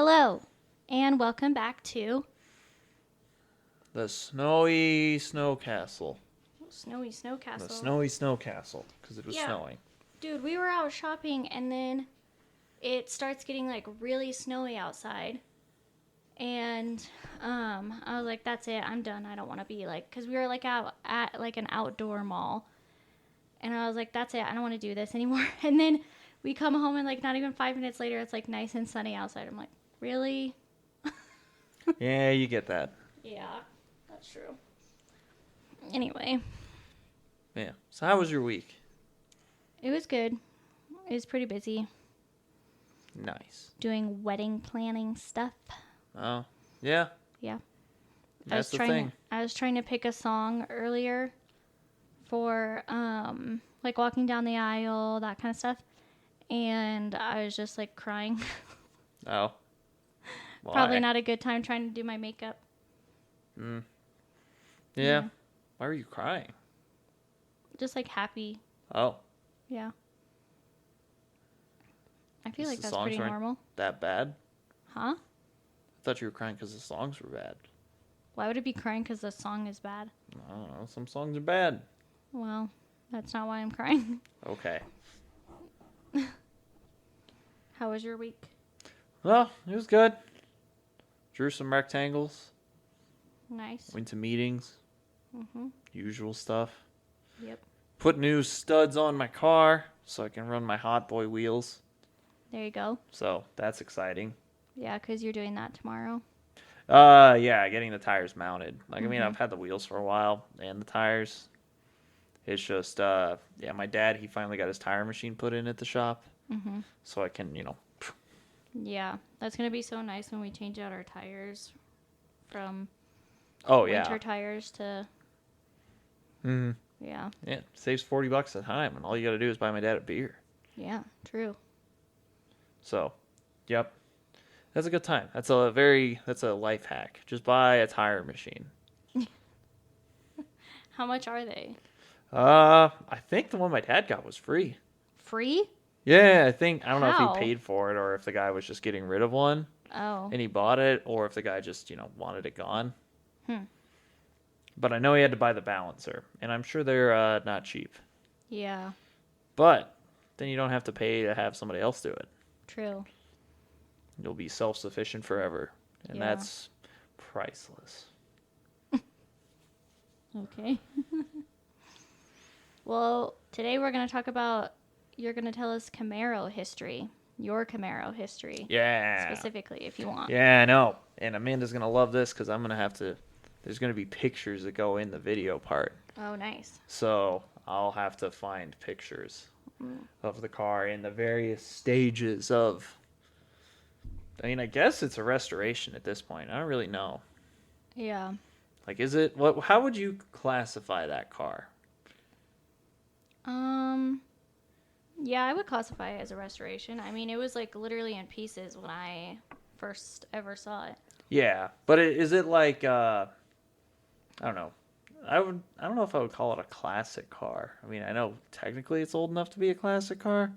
Hello, and welcome back to The Snowy Snow Castle. Snowy Snow Castle. The Snowy Snow Castle, because it was snowing. Dude, we were out shopping, and then it starts getting, really snowy outside. And I was like, that's it. I'm done. I don't want to be, because we were, out at, an outdoor mall. And I was like, that's it. I don't want to do this anymore. And then we come home, and, not even 5 minutes later, it's, nice and sunny outside. I'm like, really? Yeah, you get that. Yeah, that's true. Anyway. Yeah. So how was your week? It was good. It was pretty busy. Nice. Doing wedding planning stuff. Oh, yeah. Yeah. That's the thing. I was trying to pick a song earlier for, walking down the aisle, that kind of stuff. And I was just, crying. Oh. Why? Probably not a good time trying to do my makeup. Yeah. Why were you crying? Just, happy. Oh. Yeah. I feel like The that's songs pretty weren't normal. that bad? Huh? I thought you were crying because the songs were bad. Why would it be crying because the song is bad? I don't know. Some songs are bad. Well, that's not why I'm crying. Okay. How was your week? Well, it was good. Drew some rectangles. Nice. Went to meetings. Mm-hmm. Usual stuff. Yep. Put new studs on my car so I can run my Hot Boy wheels. There you go. So that's exciting. Yeah, because you're doing that tomorrow. Yeah, getting the tires mounted. I mean, I've had the wheels for a while and the tires. It's just, my dad, he finally got his tire machine put in at the shop. Mm-hmm. So I can, Yeah, that's going to be so nice when we change out our tires from Oh, winter tires to... Mm-hmm. Yeah. Yeah, saves $40 a time, and all you got to do is buy my dad a beer. Yeah, true. So, yep. That's a good time. That's a life hack. Just buy a tire machine. How much are they? I think the one my dad got was free. Free? Yeah, I don't know How? if he paid for it or if the guy was just getting rid of one. Oh. And he bought it, or if the guy just, wanted it gone. Hmm. But I know he had to buy the balancer, and I'm sure they're not cheap. Yeah, But then you don't have to pay to have somebody else do it. true. You'll be self-sufficient forever, and Yeah. that's priceless. Okay. Well, today we're going to talk about... You're going to tell us Camaro history. Your Camaro history. Yeah. Specifically, if you want. Yeah, I know. And Amanda's going to love this because I'm going to have to... There's going to be pictures that go in the video part. Oh, nice. So I'll have to find pictures of the car in the various stages of... I mean, I guess it's a restoration at this point. I don't really know. Yeah. Is it... How would you classify that car? Yeah, I would classify it as a restoration. I mean, it was literally in pieces when I first ever saw it. Yeah, but is it I don't know. I don't know if I would call it a classic car. I mean, I know technically it's old enough to be a classic car.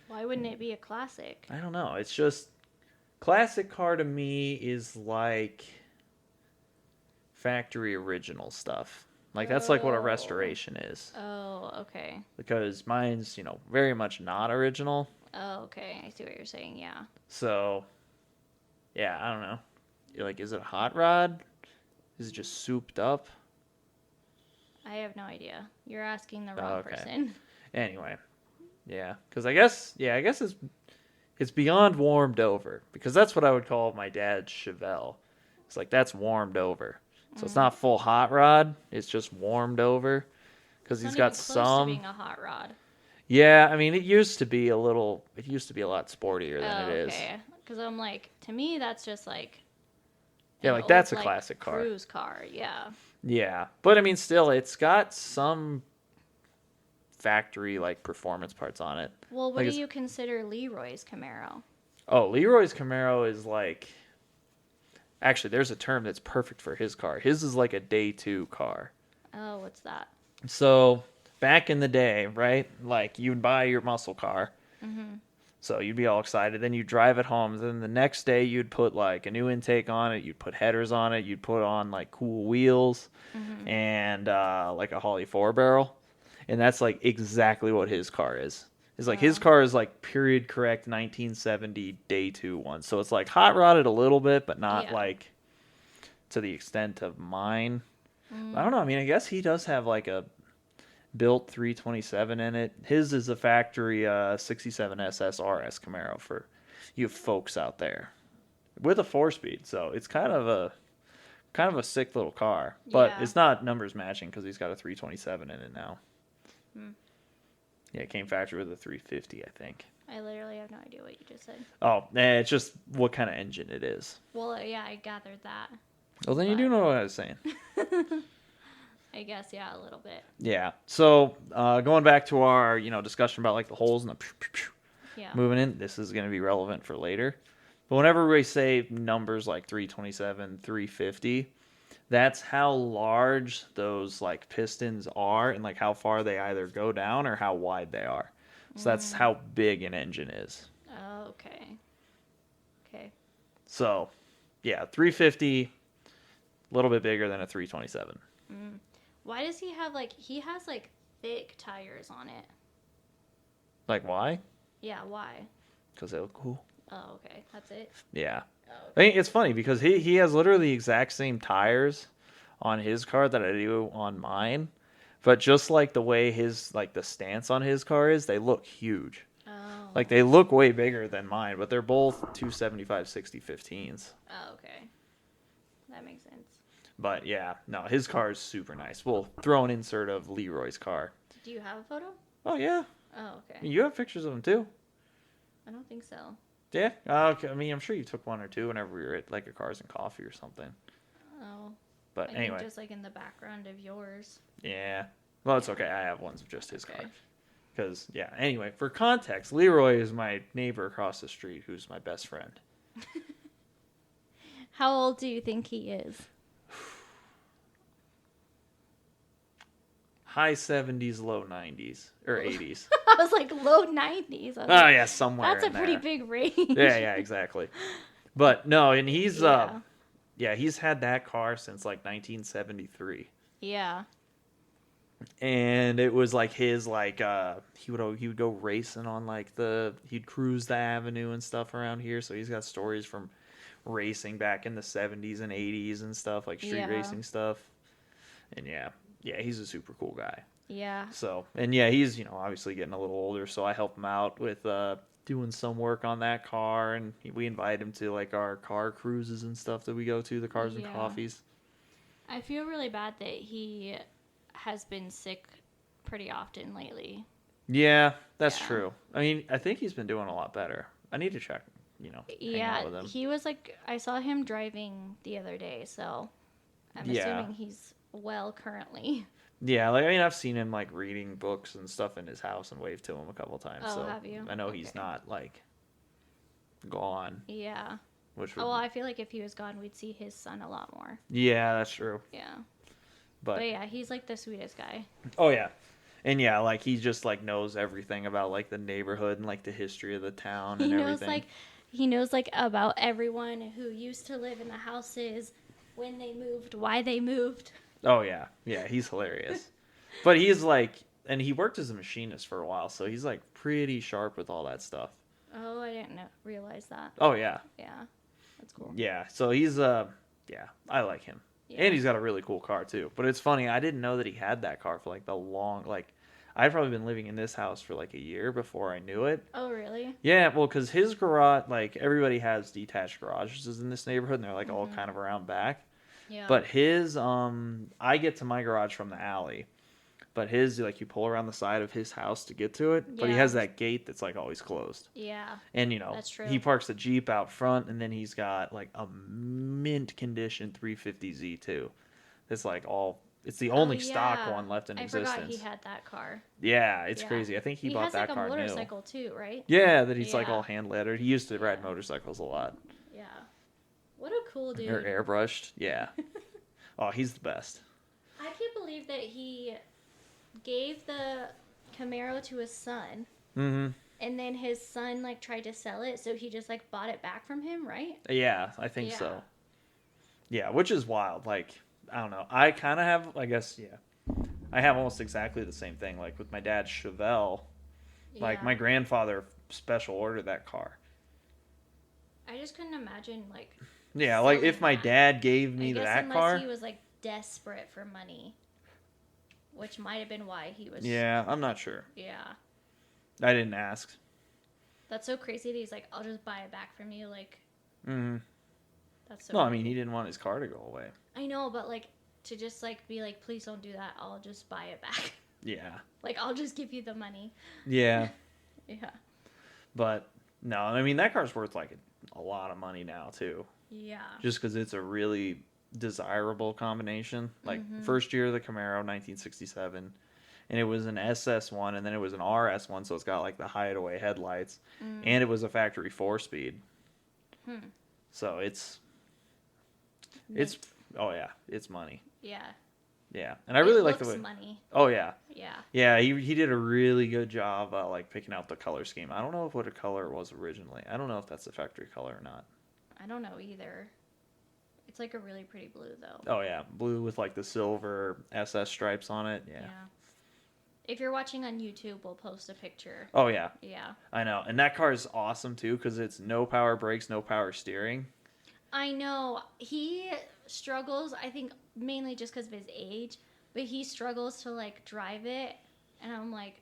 Why wouldn't it be a classic? I don't know. It's just classic car to me is like factory original stuff. That's what a restoration is. Oh, okay. Because mine's, very much not original. Oh, okay. I see what you're saying, yeah. So, yeah, I don't know. Is it a hot rod? Is it just souped up? I have no idea. You're asking the wrong person. Anyway, yeah, because I guess it's beyond warmed over, because that's what I would call my dad's Chevelle. It's that's warmed over, so it's not full hot rod. It's just warmed over, because he's got Close some. to being a hot rod. Yeah, I mean, it used to be a lot sportier than it is. Okay, because I'm to me that's just Yeah, an that's a old, classic car. Cruise car, yeah. Yeah, but I mean, still, it's got some factory performance parts on it. Well, what do you consider Leroy's Camaro? Oh, Leroy's Camaro is actually, there's a term that's perfect for his car. His is a day 2 car. Oh, what's that? So back in the day, right? You'd buy your muscle car. So you'd be all excited. Then you drive it home. Then the next day you'd put like a new intake on it. You'd put headers on it. You'd put on like cool wheels and like a Holly 4-barrel. And that's like exactly what his car is. It's like his car is like period correct 1970 day 2 one. So it's like hot rodded a little bit, but not like to the extent of mine. I don't know. I mean, I guess he does have like a built 327 in it. His is a factory 67 SSRS Camaro for you folks out there with a 4-speed. So it's kind of a sick little car, but it's not numbers matching because he's got a 327 in it now. Yeah, it came factory with a 350, I think. I literally have no idea what you just said. Oh, it's just what kind of engine it is. Well, yeah, I gathered that. Well, then you do know what I was saying. I guess, yeah, a little bit. Yeah. So going back to our, discussion about like the holes and the moving in, this is going to be relevant for later. But whenever we say numbers like 327, 350, that's how large those like pistons are and like how far they either go down or how wide they are. So that's how big an engine is. Oh, okay. Okay. So, yeah, 350, a little bit bigger than a 327. Why does he have he has thick tires on it? Like why? Yeah, why? Because they look cool. Oh, okay. That's it? Yeah. Oh, okay. I mean, it's funny because he has literally the exact same tires on his car that I do on mine. But just like the way the stance on his car is, they look huge. Oh. Like they look way bigger than mine, but they're both 275 60 15s. Oh, okay. That makes sense. But yeah, no, his car is super nice. We'll throw an insert of Leroy's car. Do you have a photo? Oh, yeah. Oh, okay. You have pictures of him too. I don't think so. Yeah. Okay. I mean, I'm sure you took one or two whenever we were at like a Cars and Coffee or something. Oh. But I anyway. think just in the background of yours. Yeah. Well, it's okay. I have ones of just his car. Because, yeah. Anyway, for context, Leroy is my neighbor across the street who's my best friend. How old do you think he is? High 70s, low 90s. Or 80s. I was like low 90s. Oh, yeah, somewhere That's a in pretty there. big range. Yeah, exactly. But, no, and he's, yeah. he's had that car since, like, 1973. Yeah. And it was like his he would go racing on he'd cruise the avenue and stuff around here, so he's got stories from racing back in the 70s and 80s and stuff, like street racing stuff. And yeah, he's a super cool guy. Yeah. So, and yeah, he's obviously getting a little older, so I help him out with doing some work on that car, and we invite him to like our car cruises and stuff that we go to, the Cars and Coffees. I feel really bad that he has been sick pretty often lately. Yeah, that's true. I mean, I think he's been doing a lot better. I need to check, hang out with him. He was I saw him driving the other day, so I'm assuming he's well currently. Yeah, I mean, I've seen him reading books and stuff in his house and waved to him a couple times. Oh, so have you? I know he's not gone. Yeah. Which would... well, I feel like if he was gone, we'd see his son a lot more. Yeah, that's true. Yeah. But yeah, he's the sweetest guy. Oh yeah, and yeah, he just knows everything about the neighborhood and the history of the town and everything. He knows about everyone who used to live in the houses, when they moved, why they moved. Oh yeah, he's hilarious. But he's and he worked as a machinist for a while, so he's pretty sharp with all that stuff. Oh, I didn't realize that. Oh yeah. Yeah, that's cool. Yeah, so he's I like him. Yeah. And he's got a really cool car too. But it's funny, I didn't know that he had that car for the long I'd probably been living in this house for a year before I knew it. Oh, really? Yeah, well, because his garage, everybody has detached garages in this neighborhood, and they're all kind of around back. Yeah. But his, I get to my garage from the alley. But his, you pull around the side of his house to get to it. Yeah. But he has that gate that's always closed. Yeah. And that's true. He parks the Jeep out front, and then he's got a mint condition 350Z too. It's it's the only stock one left in existence. I forgot he had that car. Yeah, it's crazy. I think he bought that car new. He has a motorcycle too, right? Yeah, that he's all hand lettered. He used to ride motorcycles a lot. Yeah. What a cool dude. Or airbrushed. Yeah. Oh, he's the best. I can't believe that he gave the Camaro to his son. Mm-hmm. And then his son like tried to sell it, so he just like bought it back from him, right? Yeah, I think Yeah. so. Yeah, which is wild. Like, I don't know. I kind of have, I guess, yeah. I have almost exactly the same thing. Like with my dad's Chevelle, like Yeah. my grandfather special ordered that car. I just couldn't imagine like Yeah, like selling if my that. dad gave I me guess that unless car. he was like desperate for money, which might have been why he was. Yeah, I'm not sure. Yeah. I didn't ask. That's so crazy that he's like, I'll just buy it back from you. Like, Mm-hmm. that's so. No, I crazy. mean he didn't want his car to go away. I know, but like to just like be like, please don't do that. I'll just buy it back. Yeah. Like I'll just give you the money. Yeah, Yeah. but no, I mean that car's worth like a lot of money now too. Yeah. Just because it's a really desirable combination. Like Mm-hmm. first year of the Camaro, 1967, and it was an SS1, and then it was an RS1, so it's got like the hideaway headlights, and it was a factory 4-speed. So it's oh yeah, it's money. Yeah. Yeah, and I really it like the looks way. money. Oh yeah, Yeah. yeah. He did a really good job like picking out the color scheme. I don't know what a color it was originally. I don't know if that's the factory color or not. I don't know either. It's like a really pretty blue though. Oh yeah, blue with like the silver SS stripes on it. Yeah. If you're watching on YouTube, we'll post a picture. Oh yeah, Yeah. I know. And that car is awesome too because it's no power brakes, no power steering. I know he struggles. I think mainly just because of his age, but he struggles to like drive it, and I'm like,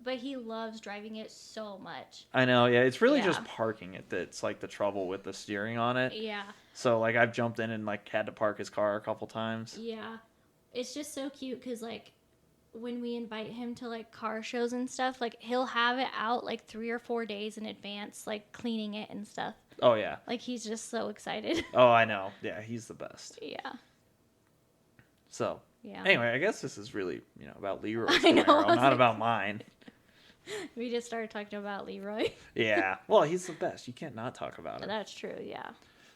but he loves driving it so much. I know. Yeah, it's really Yeah. just parking it that's like the trouble with the steering on it. Yeah. So like I've jumped in and like had to park his car a couple times. Yeah. It's just so cute because like when we invite him to like car shows and stuff, like he'll have it out like 3 or 4 days in advance, like cleaning it and stuff. Oh yeah. Like he's just so excited. Oh, I know. Yeah, he's the best. Yeah. So Yeah. anyway, I guess this is really about Leroy's I know, Camaro, I was not like- about mine. We just started talking about Leroy. Yeah. Well, he's the best. You can't not talk about him. That's true, yeah.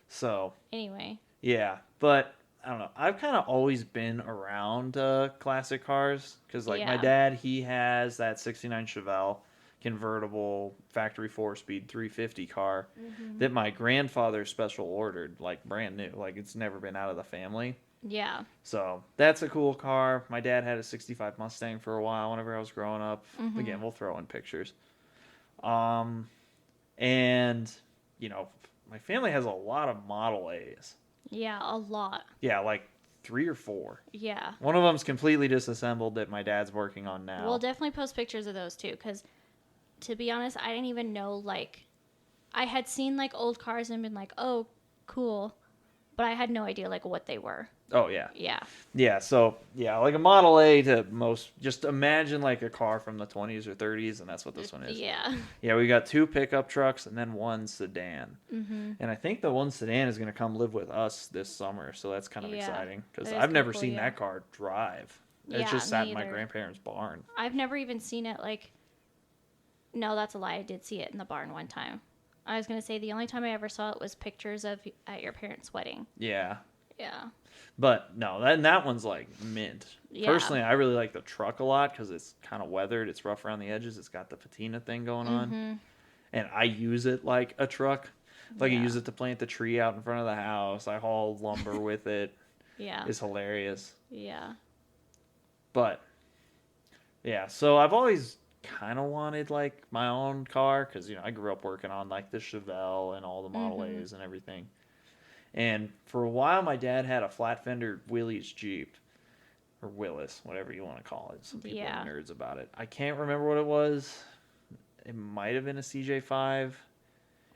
So Anyway. yeah, but I don't know. I've kind of always been around classic cars because, like, my Yeah. dad, he has that '69 Chevelle convertible factory 4-speed 350 car that my grandfather special ordered, like brand new, like it's never been out of the family. Yeah. So that's a cool car. My dad had a '65 Mustang for a while whenever I was growing up. Again, we'll throw in pictures. And my family has a lot of Model A's. Yeah, a lot. Yeah, like 3 or 4. Yeah. One of them's completely disassembled that my dad's working on now. We'll definitely post pictures of those too, because to be honest, I didn't even know, like, I had seen, like, old cars and been like, oh, cool. But I had no idea, like, what they were. Oh, yeah. Yeah. Yeah, so, yeah, like a Model A to most, just imagine like a car from the 20s or 30s, and that's what this one is. Yeah. Yeah, we got 2 pickup trucks and then 1 sedan. Mm-hmm. And I think the 1 sedan is going to come live with us this summer, so that's kind of Yeah, exciting. Because that is I've never kinda cool, seen yeah. that car drive. Yeah, It's just sat me in my either. grandparents' barn. I've never even seen it, like, no, that's a lie. I did see it in the barn one time. I was going to say the only time I ever saw it was pictures of at your parents' wedding. Yeah. Yeah. But no, that one's like mint. Yeah. Personally, I really like the truck a lot because it's kind of weathered. It's rough around the edges. It's got the patina thing going on. And I use it like a truck. Like I Yeah. use it to plant the tree out in front of the house. I haul lumber with it. Yeah. It's hilarious. Yeah. But yeah, so I've always kind of wanted like my own car because I grew up working on like the Chevelle and all the Model A's and everything. And for a while, my dad had a flat fender Willys Jeep, or Willis, whatever you want to call it. Some people Yeah. are nerds about it. I can't remember what it was. It might have been a CJ5.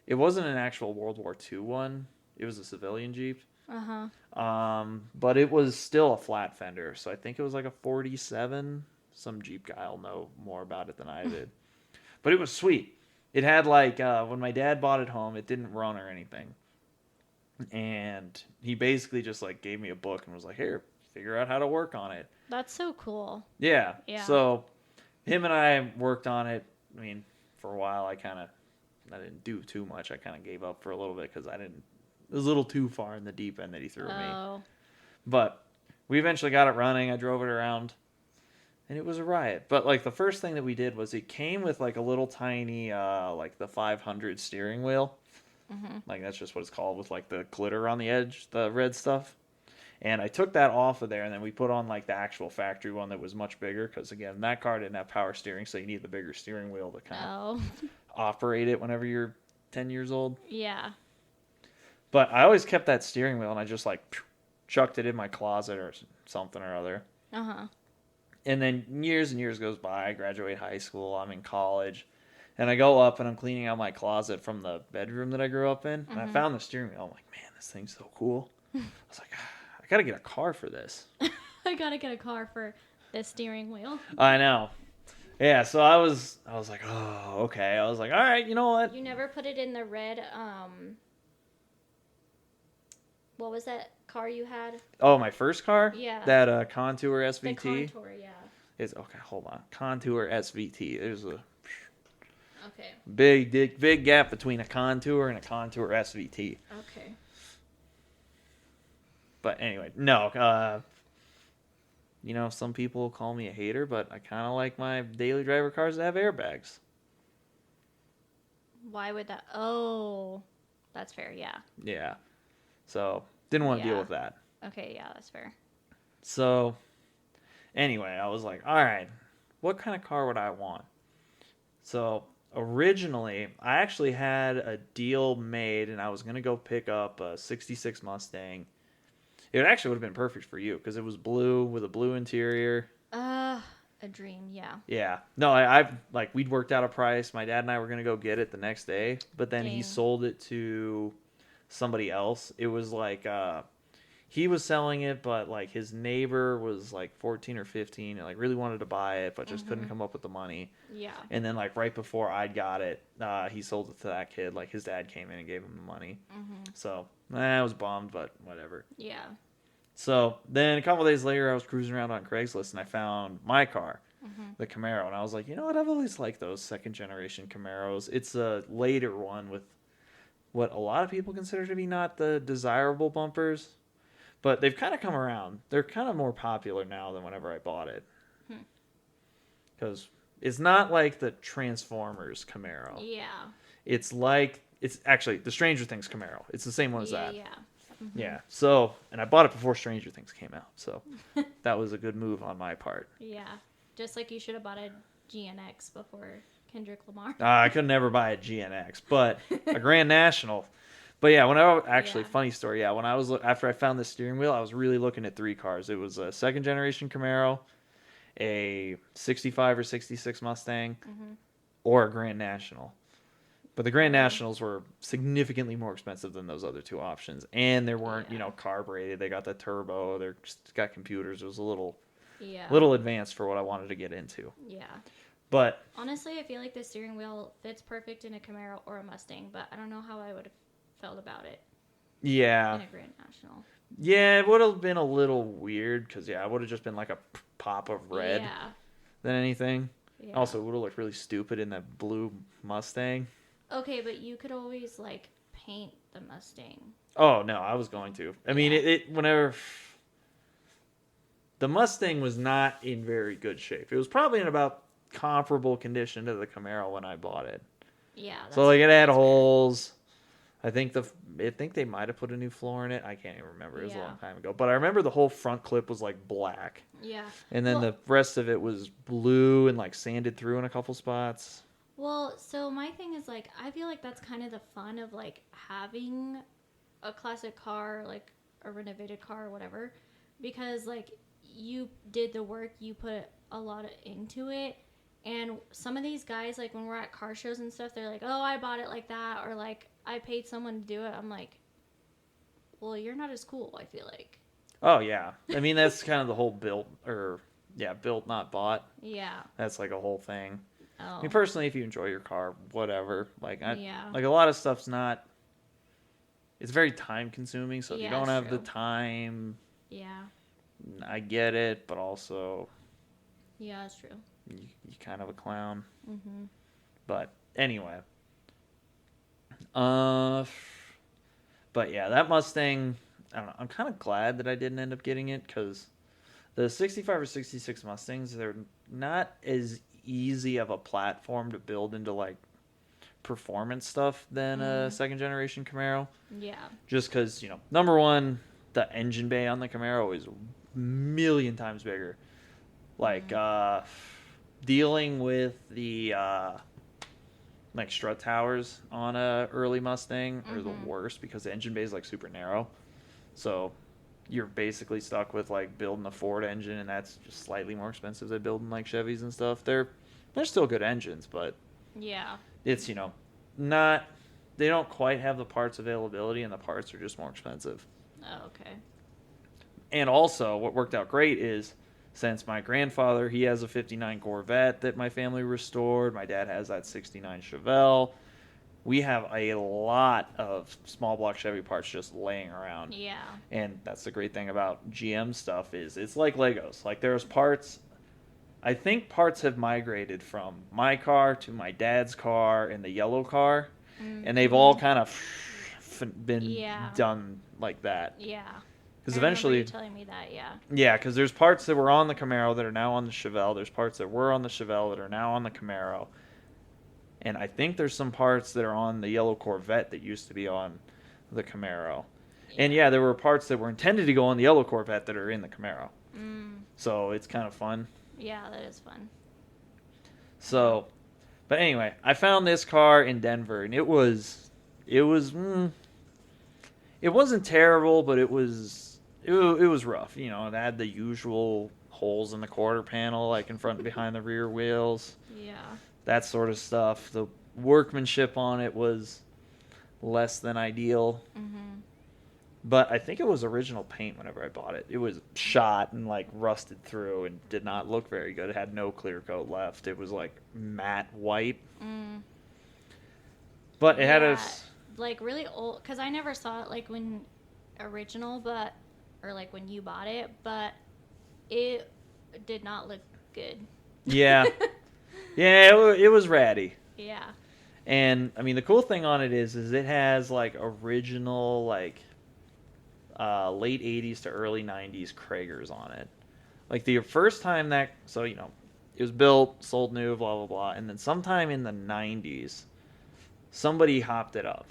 It wasn't an actual World War II one. It was a civilian Jeep. But it was still a flat fender, so I think it was like a 47. Some Jeep guy will know more about it than I did. But it was sweet. It had like, when my dad bought it home, it didn't run or anything. And he basically just like gave me a book and was like, here, figure out how to work on it. That's so cool. Yeah. Yeah. So him and I worked on it. I mean, for a while, I didn't do too much. I kind of gave up for a little bit because it was a little too far in the deep end that he threw me. Oh. But we eventually got it running. I drove it around and it was a riot. But like the first thing that we did was it came with like a little tiny like the 500 steering wheel. Mm-hmm. Like that's just what it's called, with like the glitter on the edge, the red stuff. And I took that off of there, and then we put on like the actual factory one that was much bigger, because again, that car didn't have power steering, so you need the bigger steering wheel to kind of operate it whenever you're 10 years old. Yeah. But I always kept that steering wheel, and I just like chucked it in my closet or something or other. Uh-huh. And then years and years goes by. I graduate high school. I'm in college. And I go up and I'm cleaning out my closet from the bedroom that I grew up in. And I found the steering wheel. I'm like, man, this thing's so cool. I was like, I got to get a car for this. I got to get a car for this steering wheel. I know. Yeah, so I was like, oh, okay. I was like, all right, you know what? You never put it in the red, what was that car you had? Oh, my first car? Yeah. That Contour SVT? The Contour, yeah. Okay, hold on. Contour SVT. There's a Okay. big gap between a Contour and a Contour SVT. Okay. But anyway, no. Some people call me a hater, but I kind of like my daily driver cars that have airbags. Why would that? Oh, that's fair, yeah. Yeah. So, didn't want to deal with that. Okay, yeah, that's fair. So, anyway, I was like, all right, what kind of car would I want? So, originally, I actually had a deal made, and I was going to go pick up a 66 Mustang. It actually would have been perfect for you, because it was blue with a blue interior. A dream, yeah. Yeah. No, I like, we'd worked out a price. My dad and I were going to go get it the next day, but then he sold it to somebody else. It was like, he was selling it, but like his neighbor was like 14 or 15 and like really wanted to buy it, but just couldn't come up with the money. Yeah. And then like right before I got it, he sold it to that kid. Like his dad came in and gave him the money. So I was bummed, but whatever. Yeah. So then a couple of days later, I was cruising around on Craigslist and I found my car, the Camaro. And I was like, you know what? I've always liked those second generation Camaros. It's a later one with what a lot of people consider to be not the desirable bumpers. But they've kind of come around. They're kind of more popular now than whenever I bought it. Because it's not like the Transformers Camaro. Yeah. It's actually the Stranger Things Camaro. It's the same one as that. Yeah. Yeah. So, and I bought it before Stranger Things came out. So that was a good move on my part. Yeah. Just like you should have bought a GNX before Kendrick Lamar. I could never buy a GNX, but a Grand National. But yeah, funny story. Yeah, when I was after I found the steering wheel, I was really looking at three cars. It was a second generation Camaro, a 65 or 66 Mustang, or a Grand National. But the Grand Nationals were significantly more expensive than those other two options, and they weren't, carbureted. They got the turbo. They're just got computers. It was a little advanced for what I wanted to get into. Yeah. But honestly, I feel like the steering wheel fits perfect in a Camaro or a Mustang, but I don't know how I would have felt about it. Yeah. In a Grand National. Yeah, it would have been a little weird because, it would have just been like a pop of red than anything. Yeah. Also, it would have looked really stupid in that blue Mustang. Okay, but you could always, paint the Mustang. Oh, no, I was going to. I mean, whenever... The Mustang was not in very good shape. It was probably in about comparable condition to the Camaro when I bought it. Yeah. So, it had holes... I think they might have put a new floor in it. I can't even remember. It was a long time ago. But I remember the whole front clip was black. Yeah. And then the rest of it was blue and sanded through in a couple spots. Well, so my thing is I feel like that's kind of the fun of having a classic car, a renovated car or whatever, because you did the work, you put a lot into it. And some of these guys, when we're at car shows and stuff, they're like, oh, I bought it like that. Or, I paid someone to do it. I'm like, well, you're not as cool, I feel like. Oh, yeah. I mean, that's kind of the whole built, not bought. Yeah. That's, a whole thing. Oh. I mean, personally, if you enjoy your car, whatever. Yeah. A lot of stuff's not... It's very time-consuming, so if you don't have the time... Yeah. I get it, but also... Yeah, that's true. You kind of a clown. Mm-hmm. But anyway. But yeah, that Mustang, I don't know. I'm kind of glad that I didn't end up getting it because The 65 or 66 Mustangs, they're not as easy of a platform to build into like performance stuff than a second generation Camaro. Yeah. Just because, number one, the engine bay on the Camaro is a million times bigger. Like, dealing with the like strut towers on a early Mustang are the worst because the engine bay is like super narrow. So you're basically stuck with like building a Ford engine, and that's just slightly more expensive than building like Chevys and stuff. They're still good engines, but yeah, it's not, they don't quite have the parts availability, and the parts are just more expensive. Oh, okay. And also, what worked out great is, since my grandfather, he has a 59 Corvette that my family restored. My dad has that 69 Chevelle. We have a lot of small block Chevy parts just laying around. Yeah. And that's the great thing about GM stuff is it's like Legos. Like there's parts, I think parts have migrated from my car to my dad's car and the yellow car. And they've all kind of been done like that. Yeah. Because eventually, you telling me that, yeah. Yeah, because there's parts that were on the Camaro that are now on the Chevelle. There's parts that were on the Chevelle that are now on the Camaro. And I think there's some parts that are on the yellow Corvette that used to be on the Camaro. Yeah. And yeah, there were parts that were intended to go on the yellow Corvette that are in the Camaro. So it's kind of fun. Yeah, that is fun. So, but anyway, I found this car in Denver, and it wasn't terrible, but it was rough. It had the usual holes in the quarter panel, like in front and behind the rear wheels. Yeah. That sort of stuff. The workmanship on it was less than ideal. But I think it was original paint whenever I bought it. It was shot and like rusted through and did not look very good. It had no clear coat left. It was like matte white. But it had a like really old, because I never saw it like when original, or like when you bought it, but it did not look good. Yeah. Yeah, it was ratty. Yeah. And I mean, the cool thing on it is it has like original like late 80s to early 90s Kragers on it. Like the first time that, so it was built, sold new, blah blah blah, and then sometime in the 90s somebody hopped it up.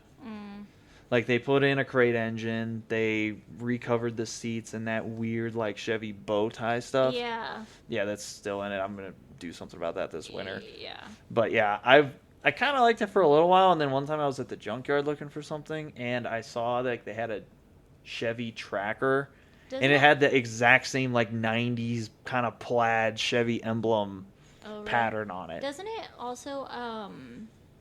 Like they put in a crate engine, they recovered the seats and that weird like Chevy bow tie stuff. Yeah, that's still in it. I'm gonna do something about that this winter. Yeah. But yeah, I kind of liked it for a little while, and then one time I was at the junkyard looking for something, and I saw that they had a Chevy Tracker, and it had the exact same like 90s kind of plaid Chevy emblem pattern on it. Doesn't it also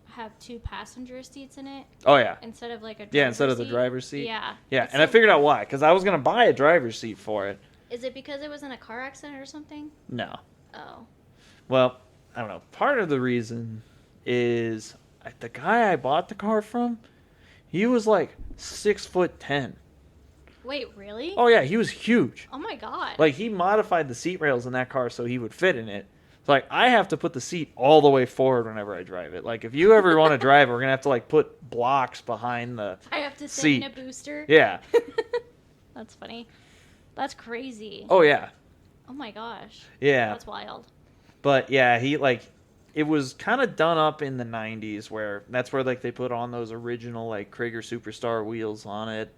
have 2 passenger seats in it? Oh yeah. Instead of like a driver's Yeah, instead of the seat? driver's seat. Yeah. Yeah, and I figured out why, because I was going to buy a driver's seat for it. Is it because it was in a car accident or something? No. Oh. Well, I don't know. Part of the reason is the guy I bought the car from, he was like 6'10". Wait, really? Oh yeah, he was huge. Oh my god. Like he modified the seat rails in that car so he would fit in it. So, like I have to put the seat all the way forward whenever I drive it. Like if you ever want to drive it, we're gonna have to like put blocks behind the I have to sit seat. in a booster. Yeah. That's funny. That's crazy. Oh yeah. Oh my gosh. Yeah. That's wild. But yeah, it was kind of done up in the 90s that's where like they put on those original like Krager Superstar wheels on it.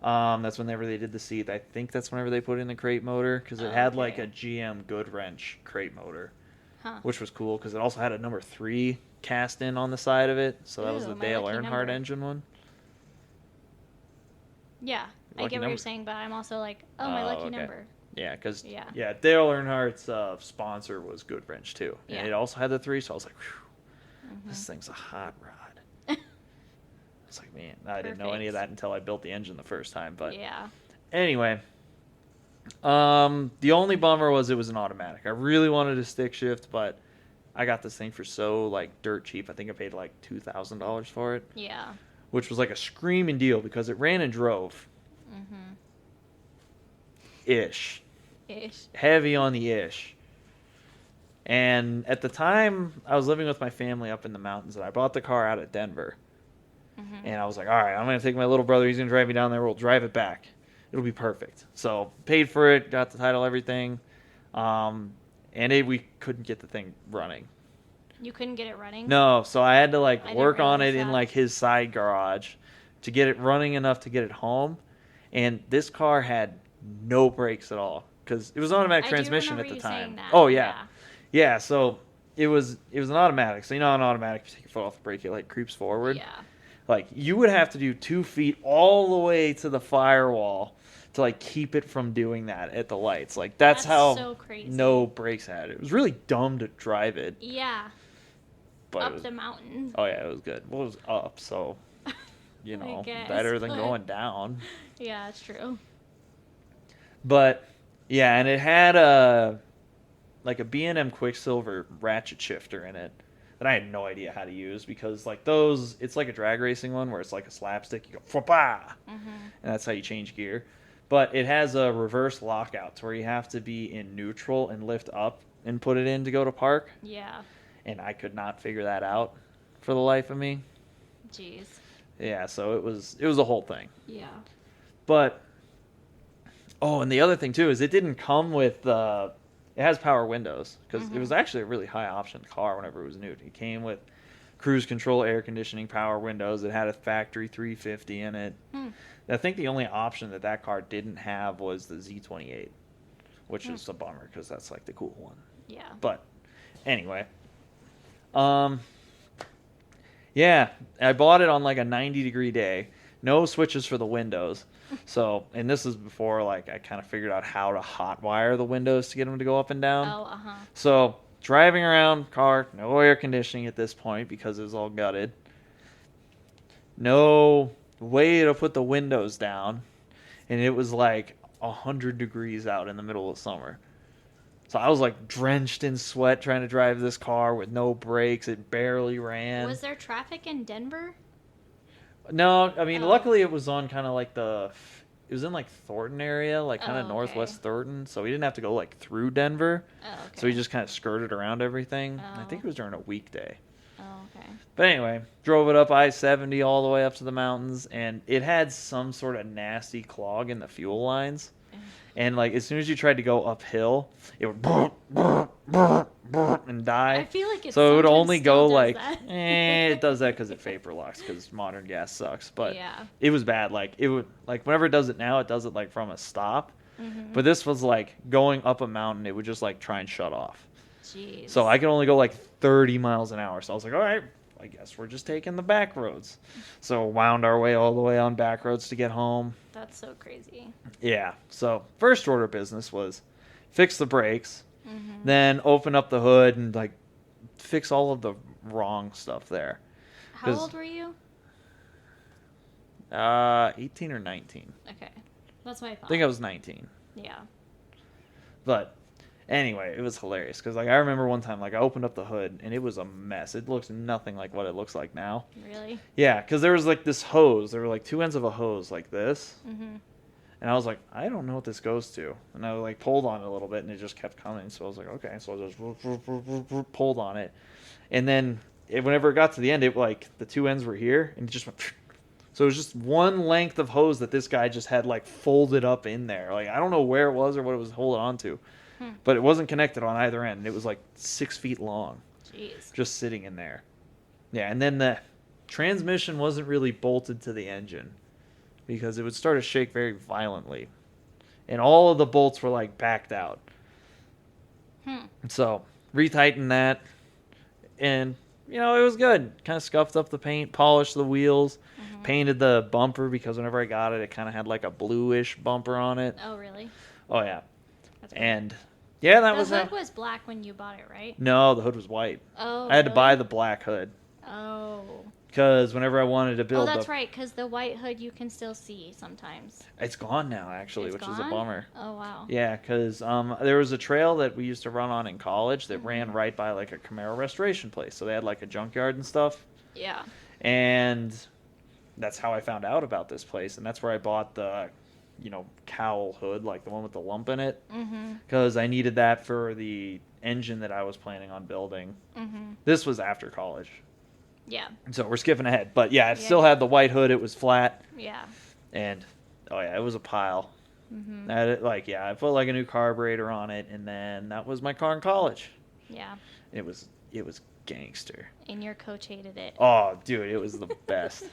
That's whenever they did the seat. I think that's whenever they put in the crate motor, because it had like a GM Good Wrench crate motor, which was cool because it also had a number 3 cast in on the side of it. So that was the Dale Earnhardt engine one. Yeah, I get what you're saying, but I'm also like, my lucky number. Yeah, because Dale Earnhardt's sponsor was Good Wrench too, and it also had the 3. So I was like, this thing's a hot rod. It's like, man, I didn't know any of that until I built the engine the first time. But anyway, the only bummer was it was an automatic. I really wanted a stick shift, but I got this thing for so like dirt cheap. I think I paid like $2,000 for it. Yeah. Which was like a screaming deal because it ran and drove. Ish. Heavy on the ish. And at the time, I was living with my family up in the mountains, and I bought the car out of Denver. And I was like, all right, I'm going to take my little brother. He's going to drive me down there. We'll drive it back. it'll be perfect. So paid for it, got the title, everything, and we couldn't get the thing running. You couldn't get it running? No, so I had to I didn't work on realize it in that. his side garage to get it running enough to get it home. And this car had no brakes at all because it was an automatic I do transmission at remember the you time. saying that, Oh yeah. So it was an automatic. So an automatic, you take your foot off the brake, it creeps forward. Yeah. You would have to do 2 feet all the way to the firewall to keep it from doing that at the lights. That's how so crazy. no brakes had it. It was really dumb to drive it. Yeah. But Up the mountain. Oh yeah, it was good. Well, it was up, so guess, better than but- going down. Yeah, it's true. But yeah, and it had a B&M Quicksilver ratchet shifter in it that I had no idea how to use because those, it's like a drag racing one where it's like a slapstick. You go fwa and that's how you change gear. But it has a reverse lockout to where you have to be in neutral and lift up and put it in to go to park. Yeah. And I could not figure that out for the life of me. Jeez. Yeah, so it was a whole thing. Yeah. But and the other thing too is it didn't come with it has power windows because it was actually a really high option car whenever it was new. It came with cruise control, air conditioning, power windows. It had a factory 350 in it. I think the only option that car didn't have was the Z28, which is a bummer because that's the cool one. Yeah. But anyway, yeah, I bought it on a 90-degree day. No switches for the windows. So, and this is before I kind of figured out how to hot wire the windows to get them to go up and down. Oh, uh-huh. So, driving around, car, no air conditioning at this point because it was all gutted. No way to put the windows down. And it was 100 degrees out in the middle of summer. So I was drenched in sweat trying to drive this car with no brakes. It barely ran. Was there traffic in Denver? No, I mean, luckily it was on kind of it was in Thornton area, kind of Oh, northwest okay. Thornton. So we didn't have to go through Denver. Oh, okay. So we just kind of skirted around everything. I think it Oh. was during a weekday. Oh, okay. But anyway, drove it up I-70 all the way up to the mountains, and it had some sort of nasty clog in the fuel lines. And as soon as you tried to go uphill, it would and die. I feel like it so it would sometimes only still go does that. it does that because it vapor locks because modern gas sucks. But Yeah. it was bad. It would whenever it does it now, it does it from a stop. But this was going up a mountain. It would just try and shut off. Jeez. So I could only go 30 miles an hour. So I was all right, I guess we're just taking the back roads. So wound our way all the way on back roads to get home. That's so crazy. Yeah. So first order of business was fix the brakes, then open up the hood and fix all of the wrong stuff there. How old were you? 18 or 19. Okay. That's what I thought. I think I was 19. Yeah. But anyway, it was hilarious because I remember one time I opened up the hood and it was a mess. It looks nothing like what it looks like now. Really? Yeah, because there was this hose. There were two ends of a hose like this. Mm-hmm. And I was I don't know what this goes to. And I pulled on it a little bit and it just kept coming. So I was okay. So I just pulled on it. And then whenever it got to the end, it the two ends were here and it just went. So it was just one length of hose that this guy just had folded up in there. I don't know where it was or what it was holding on to. But it wasn't connected on either end. It was 6 feet long. Jeez. Just sitting in there. Yeah, and then the transmission wasn't really bolted to the engine because it would start to shake very violently. And all of the bolts were backed out. So retightened that. And, it was good. Kind of scuffed up the paint, polished the wheels, painted the bumper because whenever I got it, it kind of had a bluish bumper on it. Oh, really? Oh, yeah. That's cool. And, yeah, that was The hood was black when you bought it, right? No, the hood was white. Oh, I had to buy really? the black hood. Oh. Because whenever I wanted to build that's right, because the white hood you can still see sometimes. It's gone now, actually, It's which gone? is a bummer. Oh, wow. Yeah, because there was a trail that we used to run on in college that ran right by a Camaro restoration place. So they had a junkyard and stuff. Yeah. And that's how I found out about this place. And that's where I bought the, cowl hood, the one with the lump in it. Because I needed that for the engine that I was planning on building. This was after college. Yeah. So we're skipping ahead. But yeah, it still had the white hood. It was flat. Yeah. And, oh yeah, it was a pile. Mm-hmm. I put like a new carburetor on it, and then that was my car in college. Yeah. It was gangster. And your coach hated it. Oh, dude, it was the best.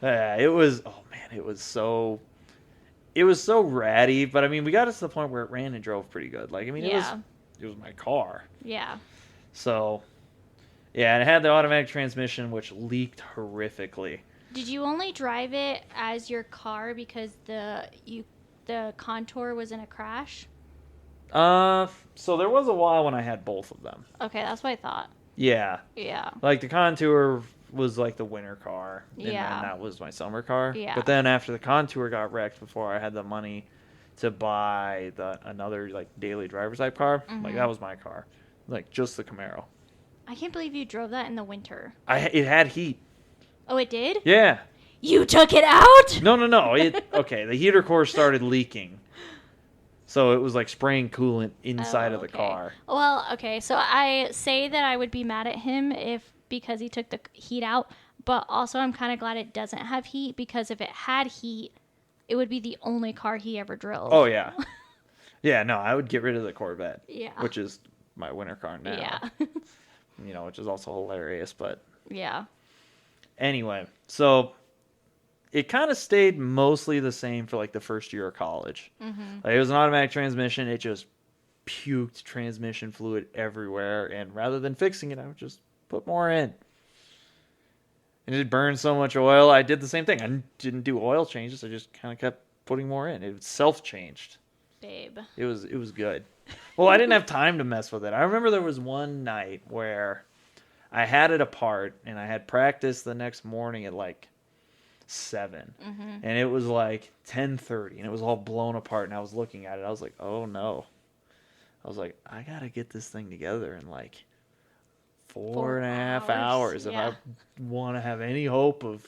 It was. Oh man, it was so. It was so ratty, but I mean, we got us to the point where it ran and drove pretty good. Like, I mean, Yeah. it was my car. Yeah. So, yeah, and it had the automatic transmission, which leaked horrifically. Did you only drive it as your car because the Contour was in a crash? So there was a while when I had both of them. Okay, that's what I thought. Yeah. Yeah. Like the Contour was like the winter car, and Yeah. then that was my summer car. Yeah. But then after the Contour got wrecked, before I had the money to buy another like daily driver's type car, like that was my car, like just the Camaro. I can't believe you drove that in the winter. It had heat. Oh, it did? Yeah. You took it out? No. Okay, the heater core started leaking. So it was like spraying coolant inside of the car. Well, okay, so I say that I would be mad at him because he took the heat out, but also I'm kind of glad it doesn't have heat, because if it had heat, it would be the only car he ever drove. Oh, yeah. Yeah, no, I would get rid of the Corvette. Yeah. Which is my winter car now. Yeah. Which is also hilarious, but... Yeah. Anyway, so it kind of stayed mostly the same for like the first year of college. Mm-hmm. Like, it was an automatic transmission. It just puked transmission fluid everywhere, and rather than fixing it, I would just put more in. And it burned so much oil. I did the same thing. I didn't do oil changes. I just kind of kept putting more in. It self-changed. Babe. It was good. Well, I didn't have time to mess with it. I remember there was one night where I had it apart, and I had practice the next morning at like 7. Mm-hmm. And it was like 10:30, and it was all blown apart, and I was looking at it. I was like, oh no. I was like, I gotta get this thing together in like 4.5 hours if I want to have any hope of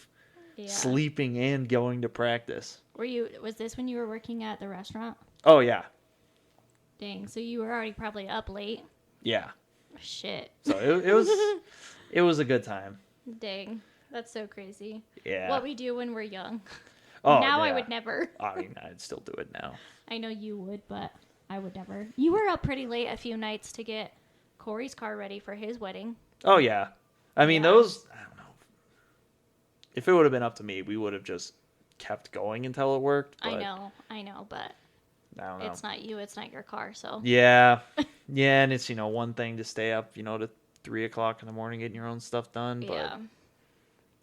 sleeping and going to practice. Was this when you were working at the restaurant? Oh yeah. Dang, so you were already probably up late. Yeah. Shit. So it was a good time. Dang, that's so crazy. Yeah. What we do when we're young. Oh, now yeah. I would never. I mean, I'd still do it now. I know you would, but I would never. You were up pretty late a few nights to get Corey's car ready for his wedding. Oh yeah. I mean, those, I don't know. If it would have been up to me, we would have just kept going until it worked. But I know, but I don't know. it's not you, it's not your car, so. Yeah. Yeah, and it's, one thing to stay up, to 3 o'clock in the morning getting your own stuff done, but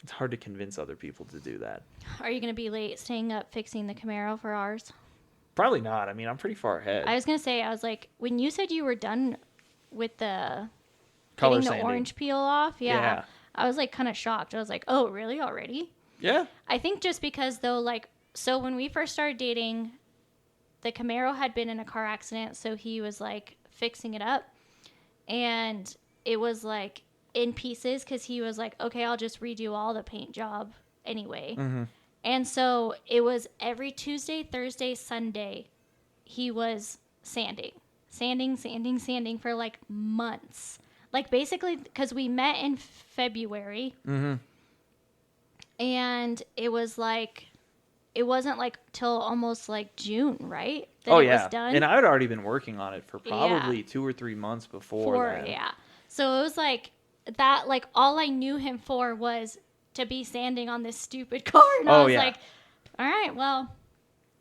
it's hard to convince other people to do that. Are you going to be late staying up fixing the Camaro for ours? Probably not. I mean, I'm pretty far ahead. I was going to say, I was like, when you said you were done with the Color getting the sanding. orange peel off, I was like kind of shocked. I was like, oh, really, already? Yeah. I think just because, though, like, so when we first started dating, the Camaro had been in a car accident, so he was like fixing it up, and it was like in pieces because he was like, okay, I'll just redo all the paint job anyway. Mm-hmm. And so it was every Tuesday, Thursday, Sunday, he was sanding for like months. Like basically, because we met in February, and it was like, it wasn't like till almost like June, right? That it was done. And I had already been working on it for probably 2 or 3 months before that. Yeah. So it was like that, like all I knew him for was to be sanding on this stupid car. And I was like, all right, well,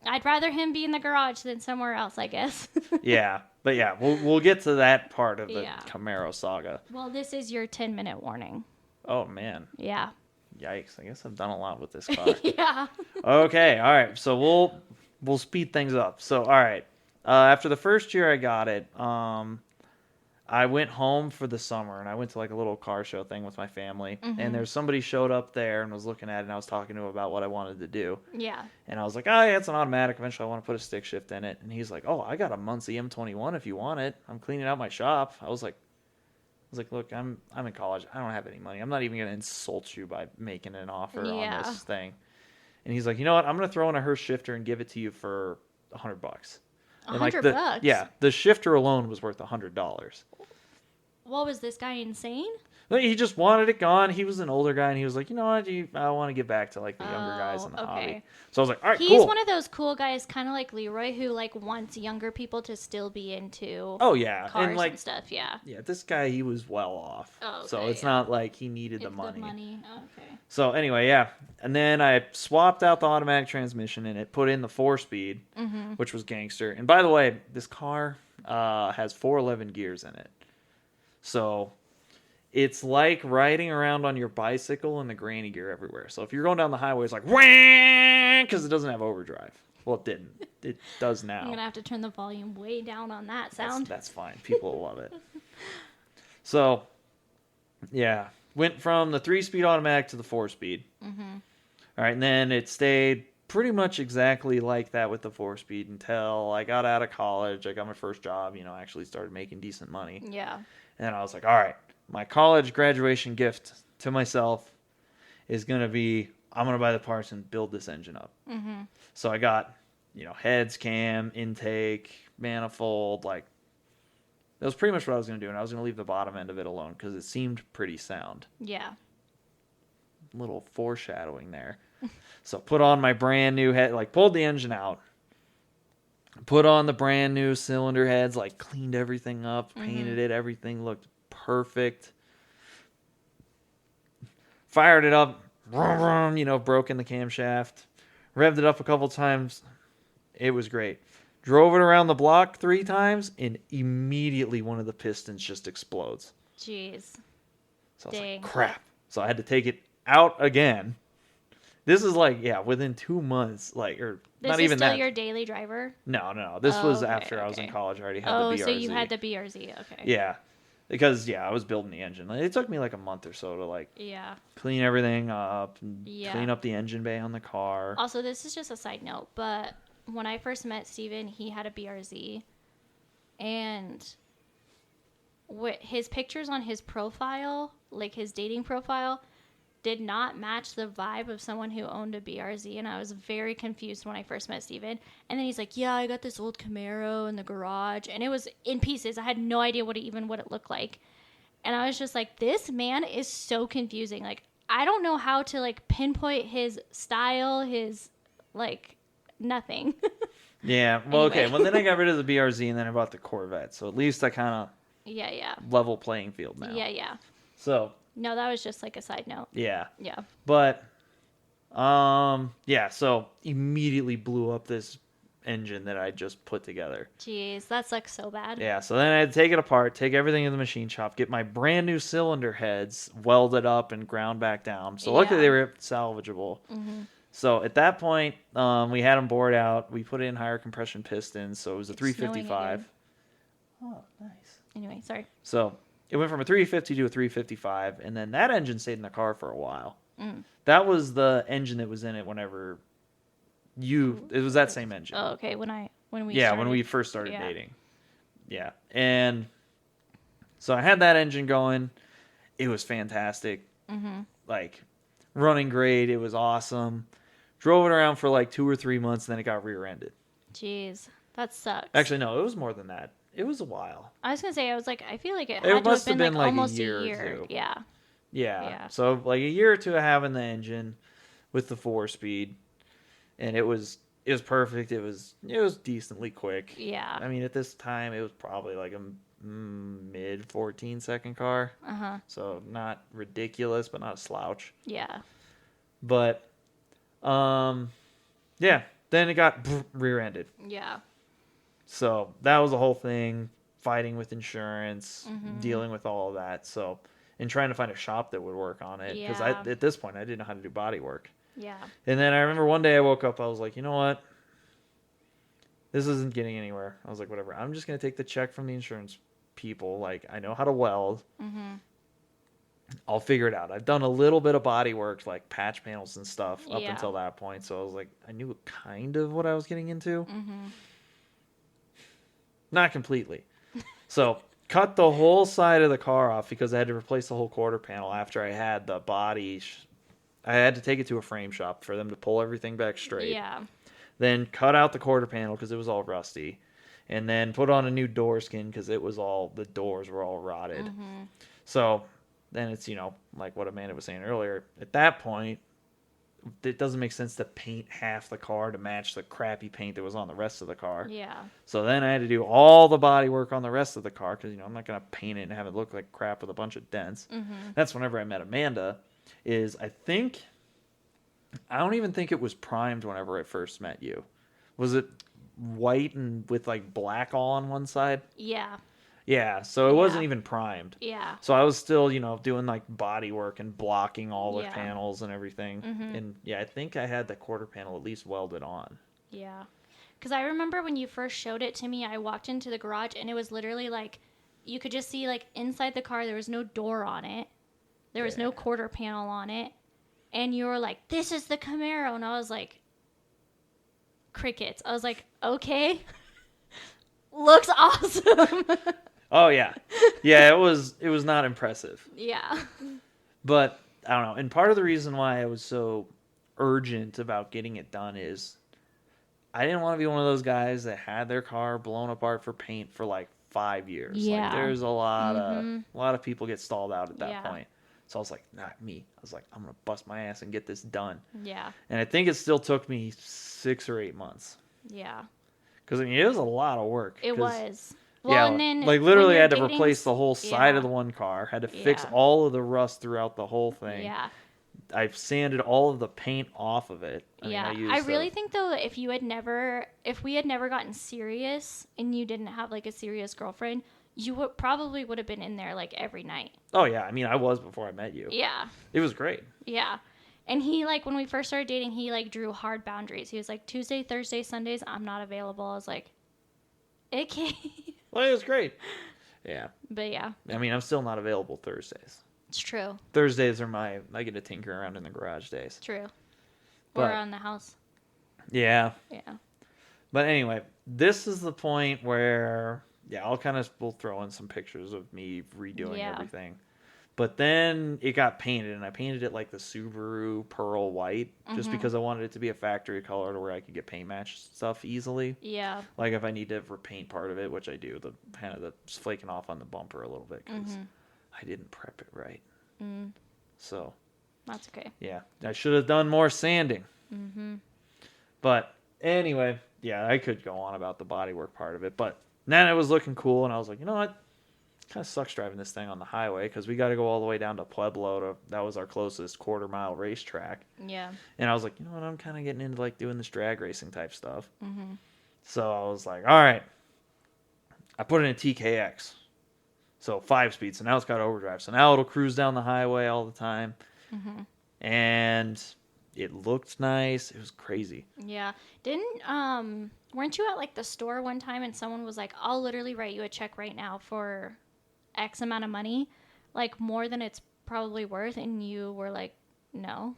I'd rather him be in the garage than somewhere else, I guess. Yeah. But yeah, we'll get to that part of the Camaro saga. Well, this is your 10-minute warning. Oh, man. Yeah. Yikes. I guess I've done a lot with this car. Yeah. Okay. All right. So we'll speed things up. So, all right. After the first year I got it, I went home for the summer, and I went to like a little car show thing with my family. And there's somebody showed up there and was looking at it, and I was talking to him about what I wanted to do. Yeah. And I was like, oh, yeah, it's an automatic. Eventually I want to put a stick shift in it. And he's like, oh, I got a Muncie M21 if you want it. I'm cleaning out my shop. I was like, look, I'm in college. I don't have any money. I'm not even going to insult you by making an offer on this thing. And he's like, you know what? I'm going to throw in a Hurst shifter and give it to you for $100. And $100? Yeah, the shifter alone was worth $100. what was this guy insane? He just wanted it gone. He was an older guy, and he was like, you know what? I want to get back to like the younger guys in the hobby. So I was like, all right, He's cool. one of those cool guys, kind of like Leroy, who like wants younger people to still be into. Oh yeah, cars and like stuff. Yeah. Yeah, this guy, he was well off. Oh, okay, so it's not like he needed the money. Oh, okay. So anyway, yeah. And then I swapped out the automatic transmission in it, put in the 4-speed, which was gangster. And by the way, this car has 411 gears in it. So it's like riding around on your bicycle and the granny gear everywhere. So if you're going down the highway, it's like, whang, because it doesn't have overdrive. Well, it didn't. It does now. I'm going to have to turn the volume way down on that sound. That's fine. People will love it. So, yeah. Went from the 3-speed automatic to the 4-speed. All right, and then it stayed pretty much exactly like that with the 4-speed until I got out of college. I got my first job, actually started making decent money. Yeah. And then I was like, all right, my college graduation gift to myself is going to be, I'm going to buy the parts and build this engine up. So I got, heads, cam, intake, manifold, like, that was pretty much what I was going to do. And I was going to leave the bottom end of it alone because it seemed pretty sound. Yeah. Little foreshadowing there. So put on my brand new head, like pulled the engine out, put on the brand new cylinder heads, like cleaned everything up, painted it, everything looked perfect. Fired it up, broke in the camshaft, revved it up a couple times. It was great. Drove it around the block 3 times, and immediately one of the pistons just explodes. Jeez. So I was like, crap. So I had to take it out again. This is like, within 2 months, not even that. This is still your daily driver? No. This was after I was in college. I already had the BRZ. Oh, so you had the BRZ. Okay. Yeah. Because, I was building the engine. It took me like a month or so to clean everything up, and clean up the engine bay on the car. Also, this is just a side note, but when I first met Steven, he had a BRZ, and his pictures on his profile, like his dating profile, did not match the vibe of someone who owned a BRZ, and I was very confused when I first met Steven. And then he's like, yeah, I got this old Camaro in the garage, and it was in pieces. I had no idea what it looked like. And I was just like, this man is so confusing. Like, I don't know how to, like, pinpoint his style, his, like, nothing. Yeah, well, anyway. Okay. Well, then I got rid of the BRZ, and then I bought the Corvette. So at least I kind of level playing field now. Yeah. So... No, that was just like a side note. Yeah. Yeah. But, so immediately blew up this engine that I just put together. Jeez, that's like so bad. Yeah, so then I had to take it apart, take everything in the machine shop, get my brand new cylinder heads welded up and ground back down. So luckily they were salvageable. So at that point, we had them bored out. We put in higher compression pistons, so it was a 355. Oh, nice. Anyway, sorry. So... it went from a 350 to a 355, and then that engine stayed in the car for a while. That was the engine that was in it whenever it was that same engine. Oh, okay. When we first started dating. Yeah. And so I had that engine going. It was fantastic. Like, running great. It was awesome. Drove it around for like 2 or 3 months, then it got rear-ended. Jeez, that sucks. Actually, no, it was more than that. It was a while. I was going to say, I feel like it had to have been like almost a year. Or 2. Yeah. Yeah. So like a year or 2 of having the engine with the 4-speed, and it was perfect. It was decently quick. Yeah. I mean, at this time, it was probably like a mid 14-second car. So not ridiculous, but not a slouch. Yeah. But, then it got rear-ended. Yeah. So that was the whole thing, fighting with insurance, dealing with all of that. So, and trying to find a shop that would work on it. Because at this point, I didn't know how to do body work. Yeah. And then I remember one day I woke up, I was like, you know what? This isn't getting anywhere. I was like, whatever. I'm just going to take the check from the insurance people. Like, I know how to weld. I'll figure it out. I've done a little bit of body work, like patch panels and stuff up until that point. So I was like, I knew kind of what I was getting into. Not completely. So cut the whole side of the car off because I had to replace the whole quarter panel after I had the body. I had to take it to a frame shop for them to pull everything back straight. Yeah. Then cut out the quarter panel because it was all rusty. and then put on a new door skin because the doors were all rotted. Mm-hmm. So then it's, like what Amanda was saying earlier, at that point, it doesn't make sense to paint half the car to match the crappy paint that was on the rest of the car. Yeah. So then I had to do all the body work on the rest of the car because, I'm not going to paint it and have it look like crap with a bunch of dents. Mm-hmm. That's whenever I met Amanda, I don't even think it was primed whenever I first met you. Was it white and with like black all on one side? Yeah. Yeah, so it wasn't even primed. Yeah. So I was still, doing like body work and blocking all the Yeah. panels and everything. Mm-hmm. And yeah, I think I had the quarter panel at least welded on. Yeah. Because I remember when you first showed it to me, I walked into the garage and it was literally like, you could just see like inside the car, there was no door on it. There was no quarter panel on it. And you were like, this is the Camaro. And I was like, crickets. I was like, okay. Looks awesome. Oh yeah. Yeah, it was not impressive. Yeah. But I don't know. And part of the reason why I was so urgent about getting it done is I didn't want to be one of those guys that had their car blown apart for paint for like 5 years. Yeah. Like there's a lot of people get stalled out at that Yeah. point. So I was like, not me. I was like, I'm going to bust my ass and get this done. Yeah. And I think it still took me 6 or 8 months. Yeah. Because it was a lot of work. It was. Well, Yeah, and then like literally when I had to you're dating replace the whole side yeah. of the one car. Had to fix Yeah. all of the rust throughout the whole thing. Yeah. I've sanded all of the paint off of it. I really think though, if we had never gotten serious and you didn't have like a serious girlfriend, you would have been in there like every night. Oh yeah, I mean I was before I met you. Yeah. It was great. Yeah. And he like when we first started dating, he like drew hard boundaries. He was like Tuesday, Thursday, Sundays, I'm not available. I was like, okay. Well, it was great. Yeah. But yeah, I mean, I'm still not available Thursdays. it's true. Thursdays are I get to tinker around in the garage days. True. But- or around the house. Yeah. Yeah. But anyway, this is the point where, we'll throw in some pictures of me redoing everything. But then it got painted, and I painted it like the Subaru Pearl White, just because I wanted it to be a factory color to where I could get paint match stuff easily. Yeah. Like if I need to repaint part of it, which I do, the flaking off on the bumper a little bit because I didn't prep it right. So That's okay. yeah, I should have done more sanding. But anyway, yeah, I could go on about the bodywork part of it, but then it was looking cool, and I was like, you know what? Kind of sucks driving this thing on the highway because we got to go all the way down to Pueblo. That was our closest quarter-mile racetrack. Yeah. And I was like, you know what? I'm kind of getting into like doing this drag racing type stuff. So I was like, all right. I put in a TKX. So 5-speed. So now it's got overdrive. So now it'll cruise down the highway all the time. And it looked nice. It was crazy. Yeah. Weren't you at like the store one time and someone was like, I'll literally write you a check right now for X amount of money, like more than it's probably worth, and you were like, no.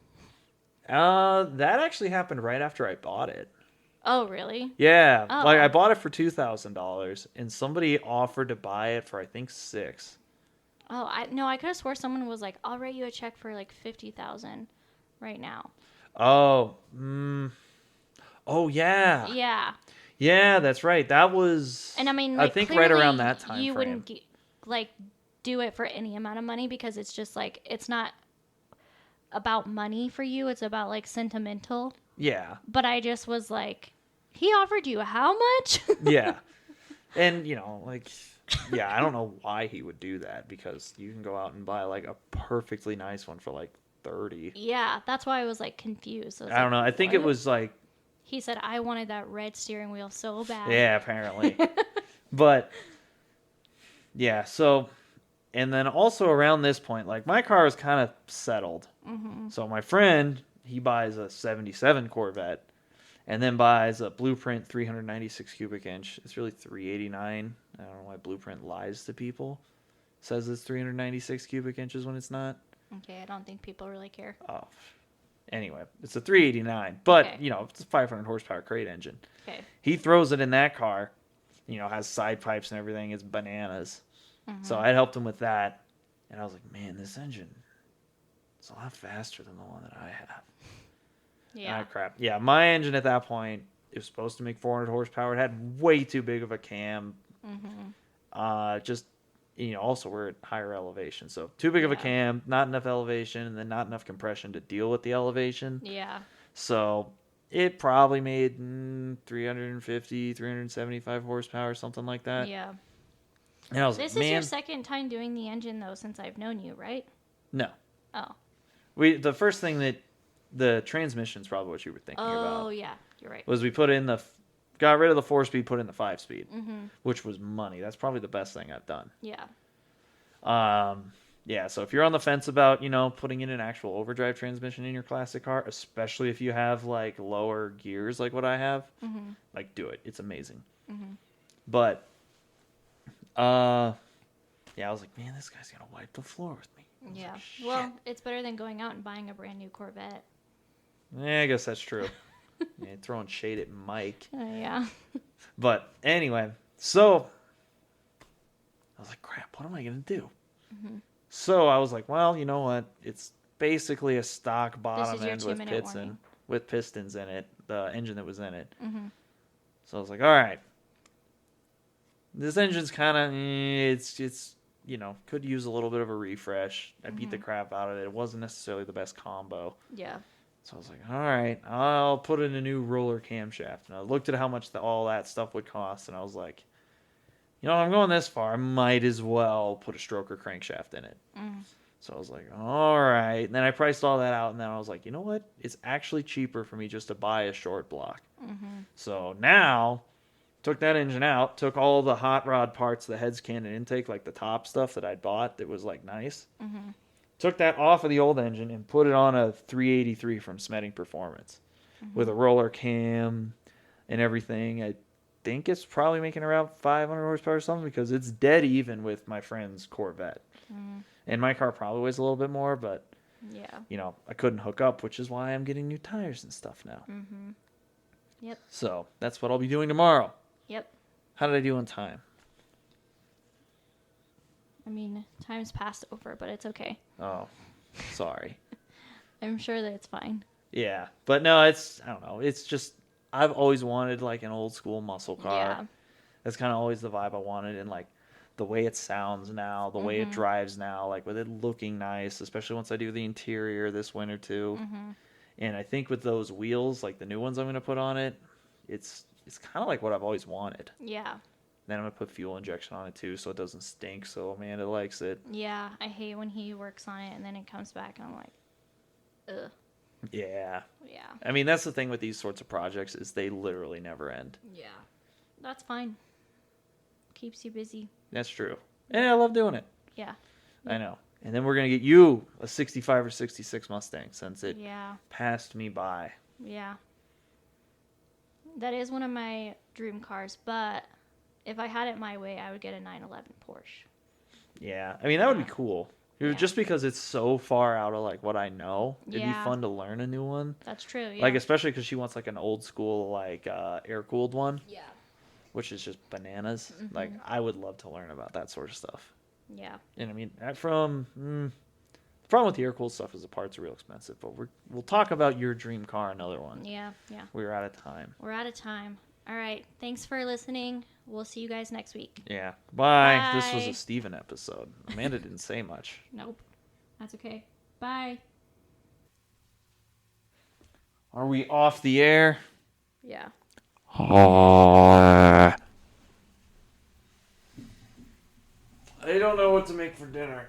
That actually happened right after I bought it. Oh, really? Yeah, Oh. like I bought it for $2,000, and somebody offered to buy it for I think $6,000. Oh, I could have swore someone was like, I'll write you a check for like 50,000 right now. Oh, oh yeah, Yeah. That's right. That was, And I mean, I like, think right around clearly that time you frame. wouldn't like do it for any amount of money because it's just like, it's not about money for you. It's about like sentimental. Yeah, But I just was like, he offered you how much? yeah, and like, yeah, I don't know why he would do that because you can go out and buy like a perfectly nice one for like $30,000. Yeah, that's why I was like confused. I don't know. I think it was like, He said, I wanted that red steering wheel so bad. yeah, apparently. But yeah, so, and then also around this point, like my car is kind of settled. So my friend, he buys a 77 Corvette and then buys a Blueprint 396 cubic inch. It's really 389. I don't know why Blueprint lies to people. Says it's 396 cubic inches when it's not. Okay, I don't think people really care. Oh, anyway, it's a 389, but Okay. it's a 500 horsepower crate engine. Okay. He throws it in that car, has side pipes and everything. It's bananas. So I helped him with that, and I was like, man, this engine is a lot faster than the one that I have. Yeah. Ah, crap. Yeah, my engine at that point, It was supposed to make 400 horsepower. It had way too big of a cam. Just, also we're at higher elevation. So too big of a cam, not enough elevation, and then not enough compression to deal with the elevation. Yeah. So it probably made 350, 375 horsepower, something like that. Yeah. And I was This like, is your man, second time doing the engine, though, since I've known you, right? no. Oh. The first thing that the transmission's probably what you were thinking about. Oh, yeah. You're right. Was we got rid of the 4-speed, put in the 5-speed, which was money. That's probably the best thing I've done. Yeah. Yeah, so if you're on the fence about, putting in an actual overdrive transmission in your classic car, especially if you have, like, lower gears like what I have, like, do it. It's amazing. But, yeah, I was like, man, this guy's going to wipe the floor with me. Yeah. Like, Well, it's better than going out and buying a brand new Corvette. Yeah, I guess that's true. Yeah, throwing shade at Mike. Yeah. But anyway, so I was like, crap, what am I going to do? So I was like, well, you know what? It's basically a stock bottom end with pistons in it, the engine that was in it. So I was like, all right. This engine's kind of, it's could use a little bit of a refresh. I beat the crap out of it. It wasn't necessarily the best combo. Yeah. So I was like, all right, I'll put in a new roller camshaft. And I looked at how much all that stuff would cost, and I was like, I'm going this far. I might as well put a stroker crankshaft in it. So I was like, all right. And then I priced all that out, and then I was like, you know what? It's actually cheaper for me just to buy a short block. So now, took that engine out, took all the hot rod parts, the heads, can, and intake, like the top stuff that I'd bought that was like nice. Took that off of the old engine and put it on a 383 from Smetting Performance with a roller cam and everything. I think it's probably making around 500 horsepower or something because it's dead even with my friend's Corvette. And my car probably weighs a little bit more, but yeah, I couldn't hook up, which is why I'm getting new tires and stuff now. Yep. So that's what I'll be doing tomorrow. Yep. How did I do on time? I mean, time's passed over, but it's okay. Oh, sorry. I'm sure that it's fine. Yeah, but no, I don't know. It's just, I've always wanted like an old school muscle car. Yeah. That's kind of always the vibe I wanted, and like the way it sounds now, the way it drives now, like with it looking nice, especially once I do the interior this winter too. And I think with those wheels, like the new ones I'm going to put on it, it's kind of like what I've always wanted. Yeah. Then I'm going to put fuel injection on it too, so it doesn't stink, so Amanda likes it. Yeah, I hate when he works on it and then it comes back and I'm like, ugh. Yeah. Yeah. I mean, that's the thing with these sorts of projects is they literally never end. Yeah. That's fine. Keeps you busy. That's true. And I love doing it. Yeah. I know. And then we're going to get you a 65 or 66 Mustang since it passed me by. Yeah. That is one of my dream cars, but if I had it my way, I would get a 911 Porsche. Yeah. I mean, that would be cool. Just because it's so far out of like what I know, it'd be fun to learn a new one. That's true. Yeah. Like especially because she wants like an old school like air cooled one. Yeah. Which is just bananas. Like I would love to learn about that sort of stuff. Yeah. And I mean, the problem with the air cooled stuff is the parts are real expensive. But we'll talk about your dream car another one. Yeah. Yeah. We're out of time. We're out of time. All right. Thanks for listening. We'll see you guys next week. Yeah. Bye. Bye. This was a Steven episode. Amanda didn't say much. Nope. That's okay. Bye. Are we off the air? Yeah. I don't know what to make for dinner.